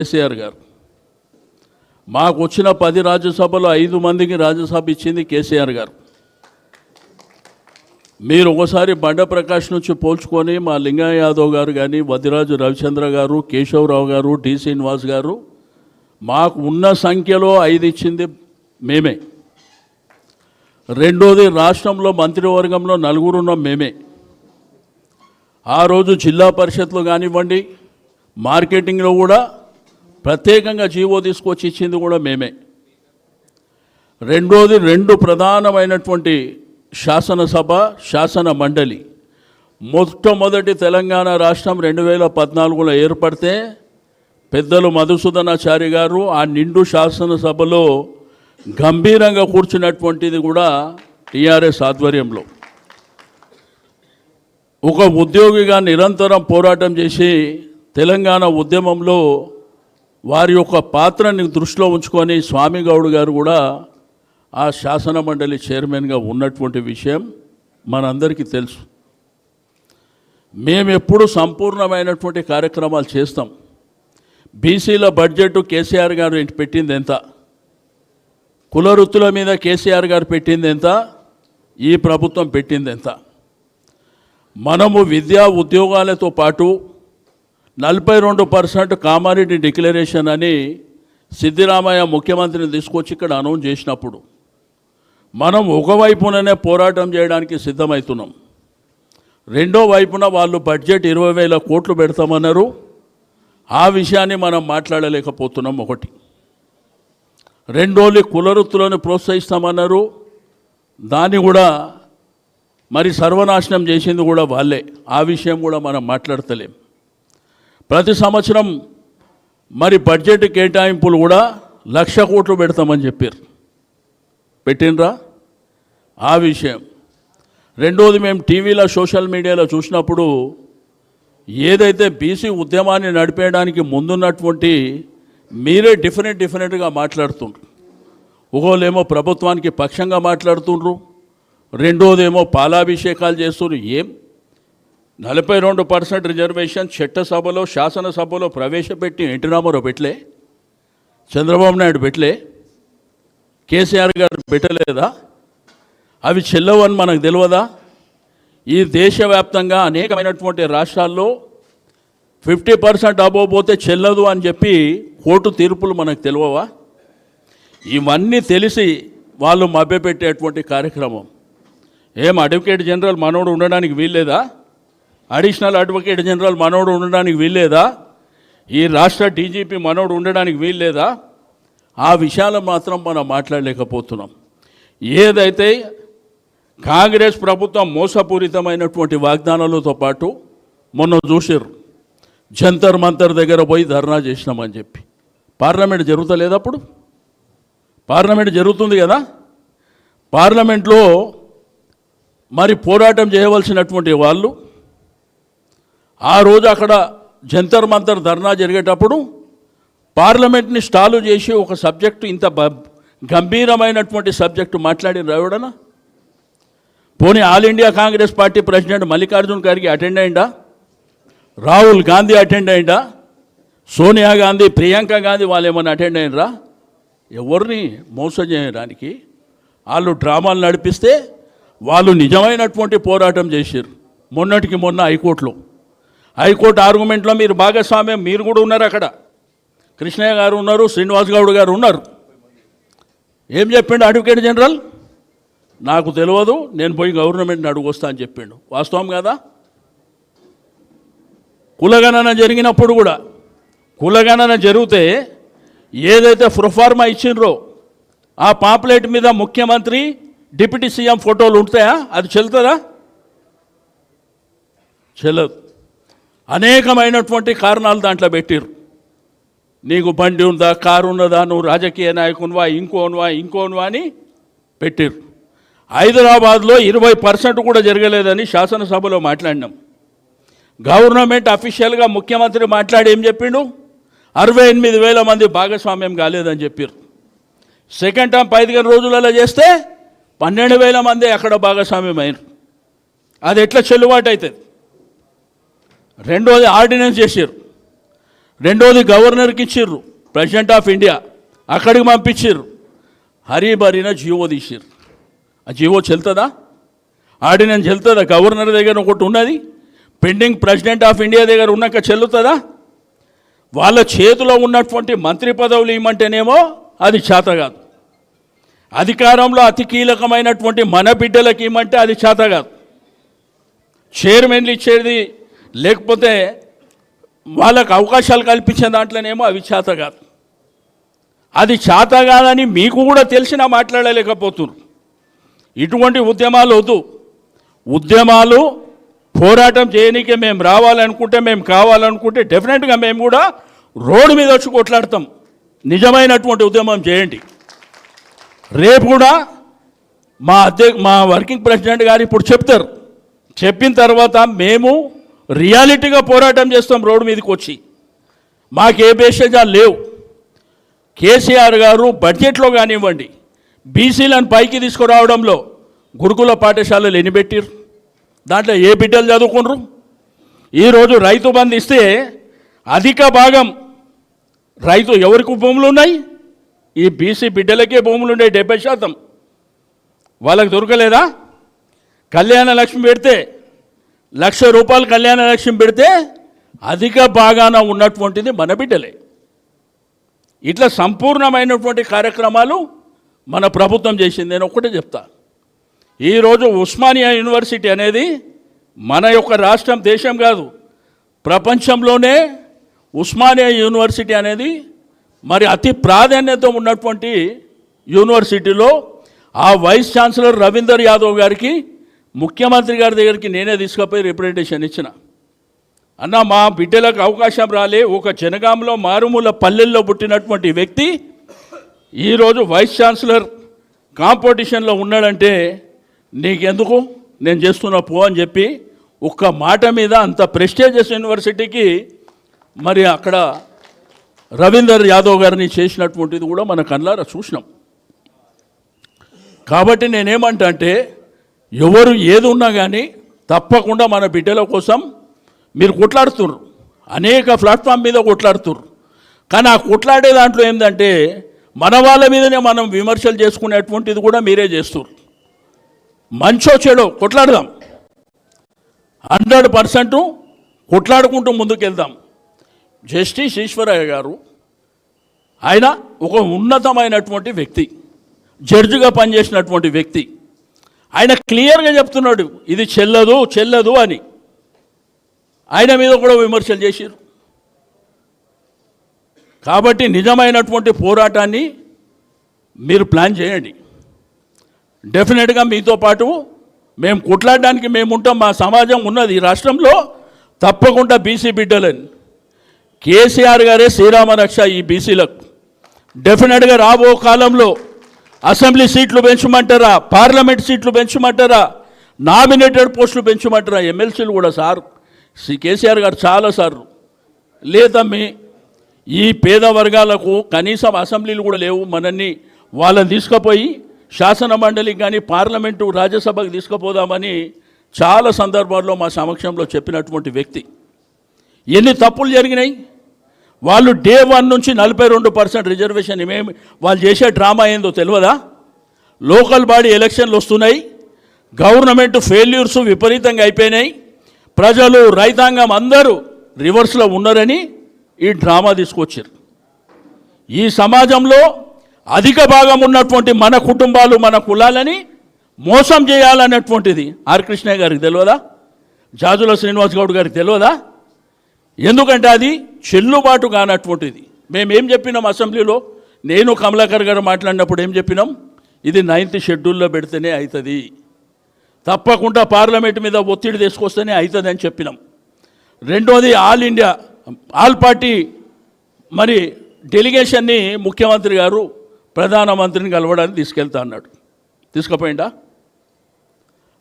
కేసీఆర్ గారు మాకు వచ్చిన 10 రాజ్యసభలో 5 మందికి రాజ్యసభ ఇచ్చింది కేసీఆర్ గారు. మీరు ఒకసారి బండ ప్రకాష్ నుంచి పోల్చుకొని మా లింగయ్య యాదవ్ గారు కానీ, వదిరాజు రవిచంద్ర గారు, కేశవరావు గారు, డి శ్రీనివాస్ గారు, మాకు ఉన్న సంఖ్యలో 5 ఇచ్చింది మేమే. రెండోది రాష్ట్రంలో మంత్రివర్గంలో 4 ఉన్నాం మేమే. ఆ రోజు జిల్లా పరిషత్లో కానివ్వండి, మార్కెటింగ్లో కూడా ప్రత్యేకంగా జీవో తీసుకొచ్చి ఇచ్చింది కూడా మేమే. రెండోది 2 ప్రధానమైనటువంటి శాసనసభ, శాసన మండలి. మొట్టమొదటి తెలంగాణ రాష్ట్రం 2014లో ఏర్పడితే పెద్దలు మధుసూదనాచారి గారు ఆ నిండు శాసనసభలో గంభీరంగా కూర్చున్నటువంటిది కూడా టీఆర్ఎస్ ఆధ్వర్యంలో. ఒక ఉద్యోగిగా నిరంతరం పోరాటం చేసి తెలంగాణ ఉద్యమంలో వారి యొక్క పాత్రని దృష్టిలో ఉంచుకొని స్వామి గౌడ్ గారు కూడా ఆ శాసన మండలి చైర్మన్గా ఉన్నటువంటి విషయం మనందరికీ తెలుసు. మేము ఎప్పుడు సంపూర్ణమైనటువంటి కార్యక్రమాలు చేస్తాం. బీసీల బడ్జెట్ కేసీఆర్ గారు పెట్టింది ఎంత, కుల వృత్తుల మీద కేసీఆర్ గారు పెట్టింది ఎంత, ఈ ప్రభుత్వం పెట్టింది ఎంత. మనము విద్యా ఉద్యోగాలతో పాటు 42% కామారెడ్డి డిక్లరేషన్ అని సిద్ధిరామయ్య ముఖ్యమంత్రిని తీసుకొచ్చి ఇక్కడ అనౌన్స్ చేసినప్పుడు మనం ఒకవైపుననే పోరాటం చేయడానికి సిద్ధమవుతున్నాం. రెండో వైపున వాళ్ళు బడ్జెట్ 20,000 కోట్లు పెడతామన్నారు. ఆ విషయాన్ని మనం మాట్లాడలేకపోతున్నాం. ఒకటి. రెండోది కులవృత్తులను ప్రోత్సహిస్తామన్నారు. దాన్ని కూడా మరి సర్వనాశనం చేసింది కూడా వాళ్ళే. ఆ విషయం కూడా మనం మాట్లాడతలేం. ప్రతి సంవత్సరం మరి బడ్జెట్ కేటాయింపులు కూడా 1,00,000 కోట్లు పెడతామని చెప్పారు. పెట్టినరా? ఆ విషయం. రెండోది, మేము టీవీలో సోషల్ మీడియాలో చూసినప్పుడు ఏదైతే బీసీ ఉద్యమాన్ని నడిపేయడానికి ముందున్నటువంటి మీరే డిఫరెంట్గా మాట్లాడుతుండ్రు. ఒకళ్ళేమో ప్రభుత్వానికి పక్షంగా మాట్లాడుతుండ్రు, రెండోదేమో పాలాభిషేకాలు చేస్తున్నారు. ఏం 42% రిజర్వేషన్ చట్టసభలో, శాసనసభలో ప్రవేశపెట్టి ఎన్టీ రామారావు పెట్టలే, చంద్రబాబు నాయుడు పెట్టలే, కేసీఆర్ గారు పెట్టలేదా? అవి చెల్లవని మనకు తెలియదా? ఈ దేశవ్యాప్తంగా అనేకమైనటువంటి రాష్ట్రాల్లో 50% అబోవ్ పోతే చెల్లదు అని చెప్పి కోర్టు తీర్పులు మనకు తెలియవా? ఇవన్నీ తెలిసి వాళ్ళు మభ్యపెట్టేటువంటి కార్యక్రమం. ఏం అడ్వకేట్ జనరల్ మనోడు ఉండడానికి వీల్లేదా? అడిషనల్ అడ్వకేట్ జనరల్ మనోడు ఉండడానికి వీల్లేదా? ఈ రాష్ట్ర డీజీపీ మనోడు ఉండడానికి వీల్లేదా? ఆ విషయాలు మాత్రం మనం మాట్లాడలేకపోతున్నాం. ఏదైతే కాంగ్రెస్ ప్రభుత్వం మోసపూరితమైనటువంటి వాగ్దానాలతో పాటు మొన్న చూసారు, జంతర్ మంతర్ దగ్గర పోయి ధర్నా చేసినామని చెప్పి. పార్లమెంట్ జరుగుతలేదు అప్పుడు? పార్లమెంట్ జరుగుతుంది కదా. పార్లమెంట్లో మరి పోరాటం చేయవలసినటువంటి వాళ్ళు ఆ రోజు అక్కడ జంతర్ మంతర్ ధర్నా జరిగేటప్పుడు పార్లమెంట్ని స్టాలు చేసి ఒక సబ్జెక్టు, ఇంత గంభీరమైనటువంటి సబ్జెక్టు మాట్లాడిన ఎవడనా? పోనీ all India Congress party president Mallikarjun Kharge attend అయిందా? రాహుల్ గాంధీ అటెండ్ అయిందా? సోనియా గాంధీ, ప్రియాంక గాంధీ వాళ్ళు ఏమన్నా అటెండ్ అయినరా? ఎవరిని మోసం చేయడానికి వాళ్ళు డ్రామాలు నడిపిస్తే వాళ్ళు నిజమైనటువంటి పోరాటం చేశారు. మొన్నటికి మొన్న హైకోర్టు ఆర్గ్యుమెంట్లో మీరు భాగస్వామ్యం, మీరు కూడా ఉన్నారు అక్కడ. కృష్ణయ్య గారు ఉన్నారు, శ్రీనివాస్ గౌడ్ గారు ఉన్నారు. ఏం చెప్పిండు అడ్వకేట్ జనరల్? నాకు తెలియదు, నేను పోయి గవర్నమెంట్ని అడుగొస్తా అని చెప్పిండు. వాస్తవం కదా? కులగణన జరిగినప్పుడు కూడా, కులగణన జరిగితే ఏదైతే ప్రొఫార్మా ఇచ్చిండ్రో ఆ పాంప్లెట్ మీద ముఖ్యమంత్రి, డిప్యూటీ సీఎం ఫోటోలు ఉంటాయా? అది చెల్లుతుందా? చెల్లదు. అనేకమైనటువంటి కారణాలు దాంట్లో పెట్టిరు. నీకు బండి ఉందా, కారు ఉన్నదా, నువ్వు రాజకీయ నాయకునివా, ఇంకోనువా అని పెట్టిరు. హైదరాబాద్లో 20% కూడా జరగలేదని శాసనసభలో మాట్లాడినాం. గవర్నమెంట్ అఫీషియల్గా ముఖ్యమంత్రి మాట్లాడి ఏం చెప్పిండు? 68,000 మంది భాగస్వామ్యం కాలేదని చెప్పారు. సెకండ్ టర్మ్ 15 రోజులలో చేస్తే 12,000 మంది అక్కడ భాగస్వామ్యం అయినారు. అది ఎట్లా చెల్లుబాటు అవుతుంది? రెండోది ఆర్డినెన్స్ చేశారు. రెండోది గవర్నర్కి ఇచ్చిర్రు, ప్రెసిడెంట్ ఆఫ్ ఇండియా అక్కడికి పంపించిర్రు, హరీబరీన జీవో తీసిర్రు. ఆ జీవో చెల్తుందా? ఆర్డినెన్స్ చెల్తుందా? గవర్నర్ దగ్గర ఒకటి ఉన్నది, పెండింగ్ ప్రెసిడెంట్ ఆఫ్ ఇండియా దగ్గర ఉన్నాక చెల్లుతుందా? వాళ్ళ చేతిలో ఉన్నటువంటి మంత్రి పదవులు ఇవ్వమంటేనేమో అది చేత కాదు, అధికారంలో అతి కీలకమైనటువంటి మన బిడ్డలకు ఇవ్వమంటే అది చేత కాదు, చైర్మన్లు ఇచ్చేది లేకపోతే వాళ్ళకు అవకాశాలు కల్పించే దాంట్లోనేమో అవి చేత కాదు. అది చేత కాదని మీకు కూడా తెలిసినా మాట్లాడలేకపోతున్నారు. ఇటువంటి ఉద్యమాలు వద్దు. ఉద్యమాలు పోరాటం చేయనీకే మేము రావాలనుకుంటే, మేము కావాలనుకుంటే డెఫినెట్గా మేము కూడా రోడ్డు మీద వచ్చి కొట్లాడతాం. నిజమైనటువంటి ఉద్యమం చేయండి. రేపు కూడా మా వర్కింగ్ ప్రెసిడెంట్ గారు ఇప్పుడు చెప్తారు, చెప్పిన తర్వాత మేము రియాలిటీగా పోరాటం చేస్తాం రోడ్డు మీదకి వచ్చి. మాకే భేషజాలు లేవు. కేసీఆర్ గారు బడ్జెట్లో కానివ్వండి, బీసీలను పైకి తీసుకురావడంలో గురుకుల పాఠశాలలు ఎన్నిపెట్టిర్రు, దాంట్లో ఏ బిడ్డలు చదువుకున్నారు? ఈరోజు రైతు బంధు ఇస్తే అధిక భాగం రైతు ఎవరికి భూములు ఉన్నాయి? ఈ బీసీ బిడ్డలకే భూములు ఉన్నాయి 70%. వాళ్ళకి దొరకలేదా? కళ్యాణ లక్ష్మి పెడితే ₹1,00,000 కళ్యాణ లక్ష్మి పెడితే అధిక భాగాన ఉన్నటువంటిది మన బిడ్డలే. ఇట్లా సంపూర్ణమైనటువంటి కార్యక్రమాలు మన ప్రభుత్వం చేసింది. నేను ఒక్కటే చెప్తా, ఈరోజు ఉస్మానియా యూనివర్సిటీ అనేది మన యొక్క రాష్ట్రం, దేశం కాదు, ప్రపంచంలోనే ఉస్మానియా యూనివర్సిటీ అనేది మరి అతి ప్రాధాన్యత ఉన్నటువంటి యూనివర్సిటీలో ఆ వైస్ ఛాన్సలర్ రవీందర్ యాదవ్ గారికి ముఖ్యమంత్రి గారి దగ్గరికి నేనే తీసుకుపోయి రిప్రజెంటేషన్ ఇచ్చిన. అన్న, మా బిడ్డలకు అవకాశం రాలే, ఒక జనగాంలో మారుమూల పల్లెల్లో పుట్టినటువంటి వ్యక్తి ఈరోజు వైస్ ఛాన్సలర్ కాంపిటీషన్లో ఉన్నాడంటే నీకెందుకు, నేను చేస్తున్నా పో అని చెప్పి ఒక్క మాట మీద అంత ప్రెస్టీజియస్ యూనివర్సిటీకి మరి అక్కడ రవీందర్ యాదవ్ గారిని చేసినటువంటిది కూడా మన కళ్ళారా చూసినాం. కాబట్టి నేనేమంటా అంటే, ఎవరు ఏది ఉన్నా కానీ తప్పకుండా మన బిడ్డల కోసం మీరు కొట్లాడుతున్నారు, అనేక ప్లాట్ఫామ్ మీద కొట్లాడుతున్నారు. కానీ ఆ కొట్లాడే దాంట్లో ఏంటంటే మన వాళ్ళ మీదనే మనం విమర్శలు చేసుకునేటువంటిది కూడా మీరే చేస్తున్నారు. మంచో చెడో కొట్లాడదాం, 100% కొట్లాడుకుంటూ ముందుకెళ్దాం. జస్టిస్ ఈశ్వరయ్య గారు ఆయన ఒక ఉన్నతమైనటువంటి వ్యక్తి, జడ్జిగా పనిచేసినటువంటి వ్యక్తి. ఆయన క్లియర్గా చెప్తున్నాడు ఇది చెల్లదు చెల్లదు అని. ఆయన మీద కూడా విమర్శలు చేశారు. కాబట్టి నిజమైనటువంటి పోరాటాన్ని మీరు ప్లాన్ చేయండి. డెఫినెట్గా మీతో పాటు మేము కొట్లాడడానికి మేము ఉంటాం. మా సమాజం ఉన్నది ఈ రాష్ట్రంలో, తప్పకుండా బీసీ బిడ్డలని. కేసీఆర్ గారే శ్రీరామ రక్ష ఈ బీసీలకు. డెఫినెట్గా రాబో కాలంలో అసెంబ్లీ సీట్లు పెంచమంటారా, పార్లమెంట్ సీట్లు పెంచమంటారా, నామినేటెడ్ పోస్టులు పెంచమంటారా, ఎమ్మెల్సీలు కూడా సార్ కేసీఆర్ గారు చాలాసార్లు లేదమ్మి ఈ పేద వర్గాలకు కనీసం అసెంబ్లీలు కూడా లేవు, మనల్ని వాళ్ళని తీసుకుపోయి శాసన మండలికి కానీ పార్లమెంటు రాజ్యసభకు తీసుకుపోదామని చాలా సందర్భాల్లో మా సమక్షంలో చెప్పినటువంటి వ్యక్తి. ఎన్ని తప్పులు జరిగినాయి? వాళ్ళు డే 1 నుంచి 42% రిజర్వేషన్ ఏమేమి వాళ్ళు చేసే డ్రామా ఏందో తెలియదా? లోకల్ బాడీ ఎలక్షన్లు వస్తున్నాయి, గవర్నమెంట్ ఫెయిల్యూర్స్ విపరీతంగా అయిపోయినాయి, ప్రజలు రైతాంగం అందరూ రివర్స్లో ఉన్నారని ఈ డ్రామా తీసుకొచ్చారు. ఈ సమాజంలో అధిక భాగం ఉన్నటువంటి మన కుటుంబాలు, మన కులాలని మోసం చేయాలన్నటువంటిది ఆర్ కృష్ణయ్య గారికి తెలియదా? జాజుల శ్రీనివాస్ గౌడ్ గారికి తెలియదా? ఎందుకంటే అది చెల్లుబాటు కానటువంటిది. మేమేం చెప్పినాం అసెంబ్లీలో, నేను కమలాకర్ గారు మాట్లాడినప్పుడు ఏం చెప్పినాం, ఇది 9th షెడ్యూల్లో పెడితేనే అవుతుంది, తప్పకుండా పార్లమెంట్ మీద ఒత్తిడి తీసుకొస్తేనే అవుతుంది అని చెప్పినాం. రెండోది ఆల్ ఇండియా ఆల్ పార్టీ మరి డెలిగేషన్ని ముఖ్యమంత్రి గారు ప్రధానమంత్రిని కలవడానికి తీసుకెళ్తా అన్నాడు. తీసుకుపోయిందా?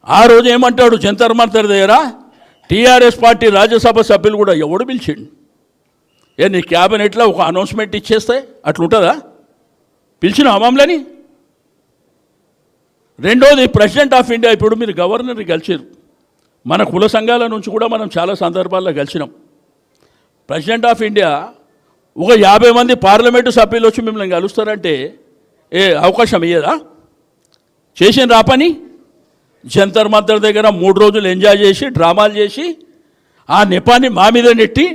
ఆ రోజు ఏమంటాడు జంతర్ మంతర్ దగ్గర టీఆర్ఎస్ పార్టీ రాజ్యసభ సభ్యులు కూడా ఎవడు పిలిచిండు? నీ క్యాబినెట్లో ఒక అనౌన్స్మెంట్ ఇచ్చేస్తే అట్లుంటుందా? పిలిచిన మమ్మల్ని. రెండోది ప్రెసిడెంట్ ఆఫ్ ఇండియా, ఇప్పుడు మీరు గవర్నర్ని కలిసారు, మన కుల సంఘాల నుంచి కూడా మనం చాలా సందర్భాల్లో కలిసినాం. ప్రెసిడెంట్ ఆఫ్ ఇండియా ఒక 50 మంది పార్లమెంటు సభ్యులు వచ్చి మిమ్మల్ని కలుస్తారంటే ఏ అవకాశం ఇయ్యదా? చేసిన రా పని. జంతర్ మంతర్ దగ్గర 3 రోజులు ఎంజాయ్ చేసి డ్రామాలు చేసి ఆ నెపాన్ని మా మీద నెట్టి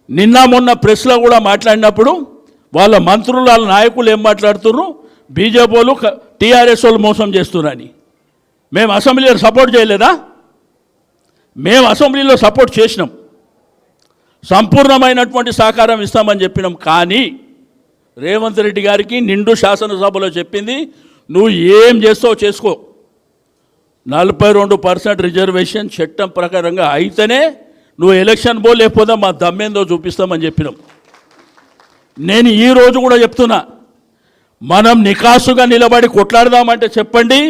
నిన్న మొన్న ప్రెస్లో కూడా మాట్లాడినప్పుడు వాళ్ళ మంత్రులు వాళ్ళ నాయకులు ఏం మాట్లాడుతున్నారు, బీజేపీ వాళ్ళు టీఆర్ఎస్ వాళ్ళు మోసం చేస్తున్నారని. మేము అసెంబ్లీలో సపోర్ట్ చేయలేదా? మేము అసెంబ్లీలో సపోర్ట్ చేసినాం, సంపూర్ణమైనటువంటి సహకారం ఇస్తామని చెప్పినాం. కానీ రేవంత్ రెడ్డి గారికి నిండు శాసనసభలో చెప్పింది, నువ్వు ఏం చేస్తావో చేసుకో, 42% రిజర్వేషన్ చట్టం ప్రకారంగా అయితేనే నువ్వు ఎలక్షన్ బో, లేకపోతే మా దమ్మేందో చూపిస్తామని చెప్పినాం. నేను ఈరోజు కూడా చెప్తున్నా, మనం నికాసుగా నిలబడి కొట్లాడదామంటే చెప్పండి,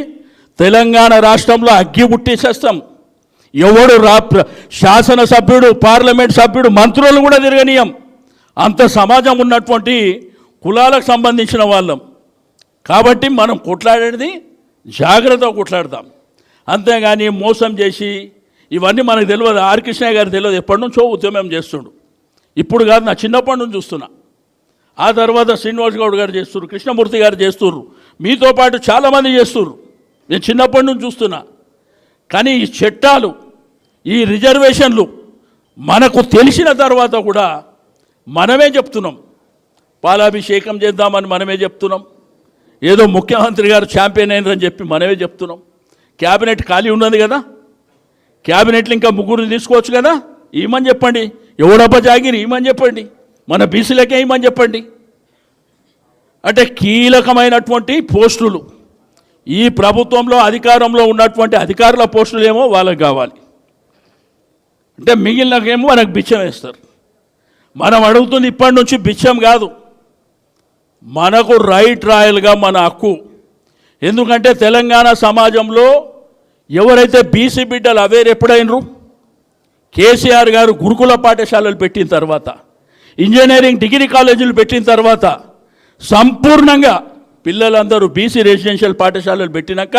తెలంగాణ రాష్ట్రంలో అగ్గి పుట్టేసేస్తాం. ఎవడు శాసనసభ్యుడు, పార్లమెంట్ సభ్యుడు, మంత్రులు కూడా తిరగనీయం. అంత సమాజం ఉన్నటువంటి కులాలకు సంబంధించిన వాళ్ళం. కాబట్టి మనం కొట్లాడేది జాగ్రత్తగా కొట్లాడతాం, అంతేగాని మోసం చేసి ఇవన్నీ మనకు తెలియదు. ఆర్ కృష్ణయ్య గారు తెలియదు, ఎప్పటి నుంచో ఉద్యమం చేస్తుండు, ఇప్పుడు కాదు, నా చిన్నప్పటి నుంచి చూస్తున్నా. ఆ తర్వాత శ్రీనివాస్ గౌడ్ గారు చేస్తున్నారు, కృష్ణమూర్తి గారు చేస్తున్నారు, మీతో పాటు చాలామంది చేస్తున్నారు, నేను చిన్నప్పటి నుంచి చూస్తున్నా. కానీ ఈ చట్టాలు, ఈ రిజర్వేషన్లు మనకు తెలిసిన తర్వాత కూడా మనమే చెప్తున్నాం, పాలాభిషేకం చేద్దామని మనమే చెప్తున్నాం, ఏదో ముఖ్యమంత్రి గారు ఛాంపియన్ అయినారని చెప్పి మనమే చెప్తున్నాం. క్యాబినెట్ ఖాళీ ఉన్నది కదా, క్యాబినెట్లు ఇంకా 3 తీసుకోవచ్చు కదా, ఏమని చెప్పండి. ఎవడబ్బా జాగిరి ఏమని చెప్పండి, మన బీసీలకే ఏమని చెప్పండి. అంటే కీలకమైనటువంటి పోస్టులు ఈ ప్రభుత్వంలో అధికారంలో ఉన్నటువంటి అధికారుల పోస్టులు ఏమో వాళ్ళకి కావాలి, అంటే మిగిలినకేమో మనకు బిచ్చం వేస్తారు. మనం అడుగుతుంది ఇప్పటి నుంచి బిచ్చం కాదు, మనకు రైట్ రాయల్గా మన హక్కు. ఎందుకంటే తెలంగాణ సమాజంలో ఎవరైతే బీసీ బిడ్డలు అవేర్ ఎప్పుడైనరు, కేసీఆర్ గారు గురుకుల పాఠశాలలు పెట్టిన తర్వాత, ఇంజనీరింగ్ డిగ్రీ కాలేజీలు పెట్టిన తర్వాత, సంపూర్ణంగా పిల్లలందరూ బీసీ రెసిడెన్షియల్ పాఠశాలలు పెట్టినాక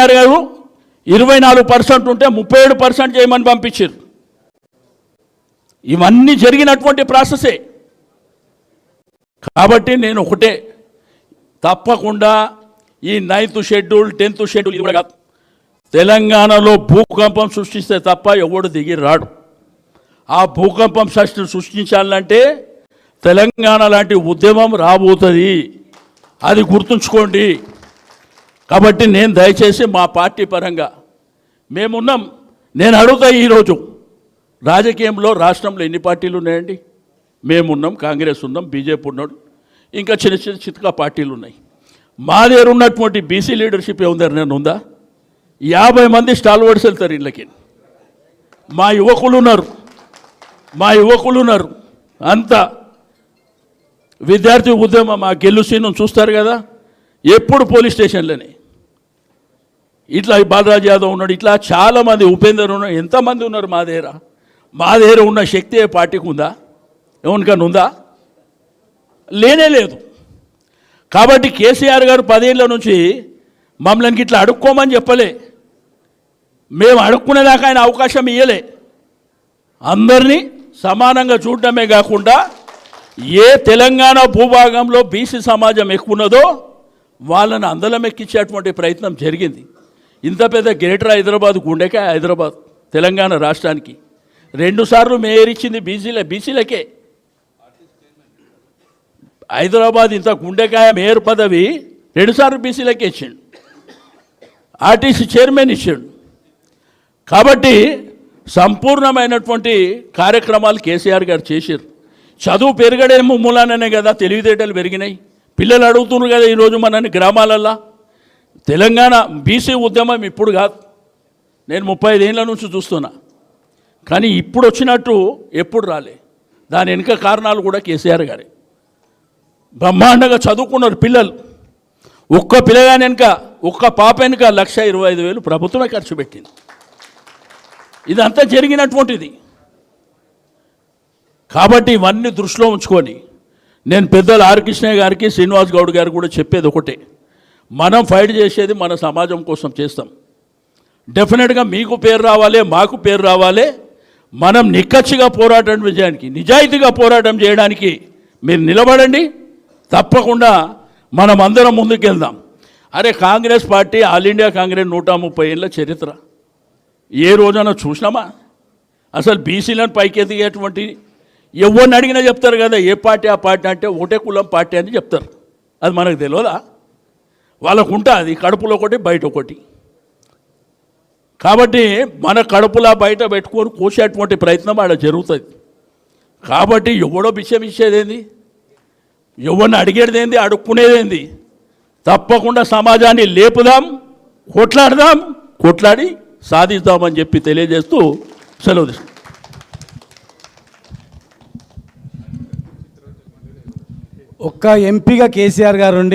గారు 24% ఉంటే 37% చేయమని పంపించారు. ఇవన్నీ జరిగినటువంటి ప్రాసెసే. కాబట్టి నేను ఒకటే, తప్పకుండా ఈ 9th షెడ్యూల్ 10th షెడ్యూల్ కూడా తెలంగాణలో భూకంపం సృష్టిస్తే తప్ప ఎవడు దిగి రాడు. ఆ భూకంపం సృష్టించాలంటే తెలంగాణ లాంటి ఉద్యమం రాబోతుంది, అది గుర్తుంచుకోండి. కాబట్టి నేను దయచేసి మా పార్టీ పరంగా మేమున్నాం. నేను అడుగుతా, ఈరోజు రాజకీయంలో రాష్ట్రంలో ఎన్ని పార్టీలు ఉన్నాయండి? మేమున్నాం, కాంగ్రెస్ ఉన్నాం, బీజేపీ ఉన్నాడు, ఇంకా చిన్న చిన్న చిత్కా పార్టీలు ఉన్నాయి. మా దగ్గర ఉన్నటువంటి బీసీ లీడర్షిప్ ఏముందని ఉందా? 50 మంది స్టాల్వర్డ్స్ వెళ్తారు ఇళ్ళకి. మా యువకులు ఉన్నారు అంతా. విద్యార్థి ఉద్యమం మా గెలుసీను చూస్తారు కదా, ఎప్పుడు పోలీస్ స్టేషన్లోనే. ఇట్లా బాలరాజ్ యాదవ్ ఉన్నాడు, ఇట్లా చాలామంది, ఉపేందర్ ఉన్నాడు, ఎంతమంది ఉన్నారు మా దగ్గర ఉన్న శక్తి ఏ పార్టీకి ఉందా? ఎవరికన్నా ఉందా? లేనే లేదు. కాబట్టి కేసీఆర్ గారు 10 ఏళ్ళ నుంచి మమ్మల్ని ఇట్లా అడుక్కోమని చెప్పలే, మేము అడుక్కునేదాకా ఆయన అవకాశం ఇవ్వలే. అందరినీ సమానంగా చూడటమే కాకుండా ఏ తెలంగాణ భూభాగంలో బీసీ సమాజం ఎక్కువ ఉన్నదో వాళ్ళని అందలం ఎక్కించేటువంటి ప్రయత్నం జరిగింది. ఇంత పెద్ద గ్రేటర్ హైదరాబాద్ గుండెకాయ హైదరాబాద్ తెలంగాణ రాష్ట్రానికి. 2 మేయర్ ఇచ్చింది బీసీలకే. హైదరాబాద్ ఇంత గుండెకాయ మేయర్ పదవి 2 బీసీలకే ఇచ్చిండు. ఆర్టీసీ చైర్మన్ ఇచ్చాడు. కాబట్టి సంపూర్ణమైనటువంటి కార్యక్రమాలు కేసీఆర్ గారు చేశారు. చదువు పెరగడేమో మూలాననే కదా తెలివితేటలు పెరిగినాయి. పిల్లలు అడుగుతున్నారు కదా ఈరోజు మనని గ్రామాలల్లో. తెలంగాణ బీసీ ఉద్యమం ఇప్పుడు కాదు, నేను 35 ఏళ్ళ నుంచి చూస్తున్నా. కానీ ఇప్పుడు వచ్చినట్టు ఎప్పుడు రాలే. దాని వెనుక కారణాలు కూడా కేసీఆర్ గారే. బ్రహ్మాండంగా చదువుకున్నారు పిల్లలు. ఒక్క పిల్లగాని వెనుక, ఒక్క పాప వెనుక 1,25,000 ప్రభుత్వమే ఖర్చు పెట్టింది. ఇదంతా జరిగినటువంటిది. కాబట్టి ఇవన్నీ దృష్టిలో ఉంచుకొని నేను పెద్దలు ఆర్ కృష్ణయ్య గారికి, శ్రీనివాస్ గౌడ్ గారికి కూడా చెప్పేది ఒకటే, మనం ఫైట్ చేసేది మన సమాజం కోసం చేస్తాం. డెఫినెట్గా మీకు పేరు రావాలి, మాకు పేరు రావాలి. మనం నిక్కచ్చిగా పోరాటం విజయానికి, నిజాయితీగా పోరాటం చేయడానికి మీరు నిలబడండి. తప్పకుండా మనం అందరం ముందుకెళ్దాం. అరే Congress party, all India Congress 130 ఏళ్ళ చరిత్ర ఏ రోజైనా చూసినామా? అసలు బీసీలను పైకెదిగేటువంటి ఎవరిని అడిగినా చెప్తారు కదా, ఏ పార్టీ ఆ పార్టీ అంటే ఒకటే కులం పార్టీ అని చెప్తారు. అది మనకు తెలియదా? వాళ్ళకు ఉంటుంది కడుపులో ఒకటి బయట ఒకటి. కాబట్టి మన కడుపులా బయట పెట్టుకొని కోసేటువంటి ప్రయత్నం ఆడ జరుగుతుంది. కాబట్టి ఎవడో బిచ్చం ఇచ్చేదేంది, ఎవరిని అడిగేదేంది, అడుక్కునేదేంది? తప్పకుండా సమాజాన్ని లేపుదాం, కొట్లాడదాం, కొట్లాడి సాధిద్దామని చెప్పి తెలియజేస్తూ సెలవు తీసుకుంటాం. ఒక్క ఎంపీగా కేసీఆర్ గారు ఉండి